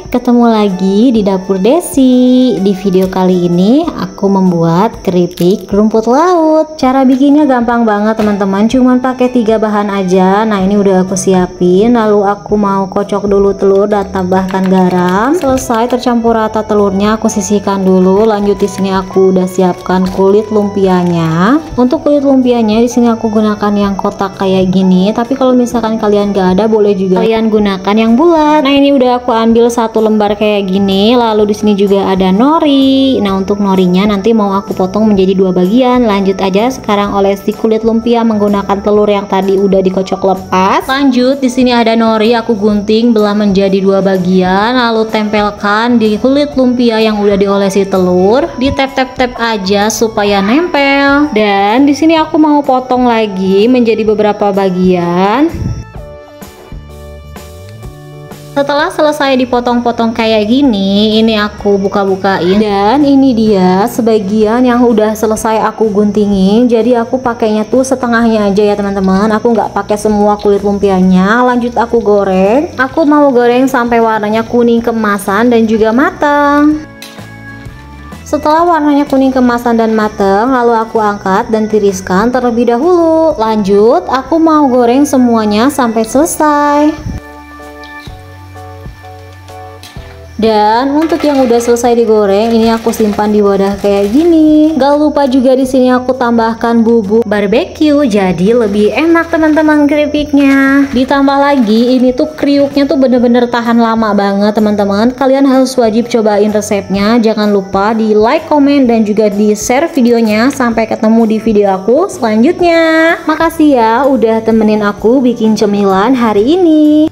ketemu lagi di dapur Desi. Di video kali ini aku membuat keripik rumput laut. Cara bikinnya gampang banget teman-teman, cuman pakai 3 bahan aja. Nah, ini udah aku siapin. Lalu aku mau kocok dulu telur dan tambahkan garam. Selesai tercampur rata telurnya, aku sisihkan dulu. Lanjut di sini aku udah siapkan kulit lumpianya. Untuk kulit lumpianya di sini aku gunakan yang kotak kayak gini. Tapi kalau misalkan kalian gak ada, boleh juga kalian gunakan yang bulat. Nah, ini udah aku ambil 1 lembar kayak gini. Lalu di sini juga ada nori. Nah, untuk norinya nanti mau aku potong menjadi 2 bagian. Lanjut aja sekarang olesi kulit lumpia menggunakan telur yang tadi udah dikocok lepas. Lanjut di sini ada nori, aku gunting belah menjadi 2 bagian. Lalu tempelkan di kulit lumpia yang udah diolesi telur. Di tap-tap-tap aja supaya nempel. Dan di sini aku mau potong lagi menjadi beberapa bagian. Setelah selesai dipotong-potong kayak gini, ini aku buka-bukain dan ini dia sebagian yang udah selesai aku guntingin. Jadi aku pakainya tuh setengahnya aja ya teman-teman. Aku nggak pakai semua kulit lumpianya. Lanjut aku goreng. Aku mau goreng sampai warnanya kuning keemasan dan juga matang. Setelah warnanya kuning keemasan dan matang, lalu aku angkat dan tiriskan terlebih dahulu. Lanjut, aku mau goreng semuanya sampai selesai. Dan untuk yang udah selesai digoreng, ini aku simpan di wadah kayak gini. Gak lupa juga di sini aku tambahkan bubuk barbeque, jadi lebih enak teman-teman keripiknya. Ditambah lagi, ini tuh kriuknya tuh bener-bener tahan lama banget teman-teman. Kalian harus wajib cobain resepnya. Jangan lupa di like, komen, dan juga di share videonya. Sampai ketemu di video aku selanjutnya. Makasih ya udah temenin aku bikin cemilan hari ini.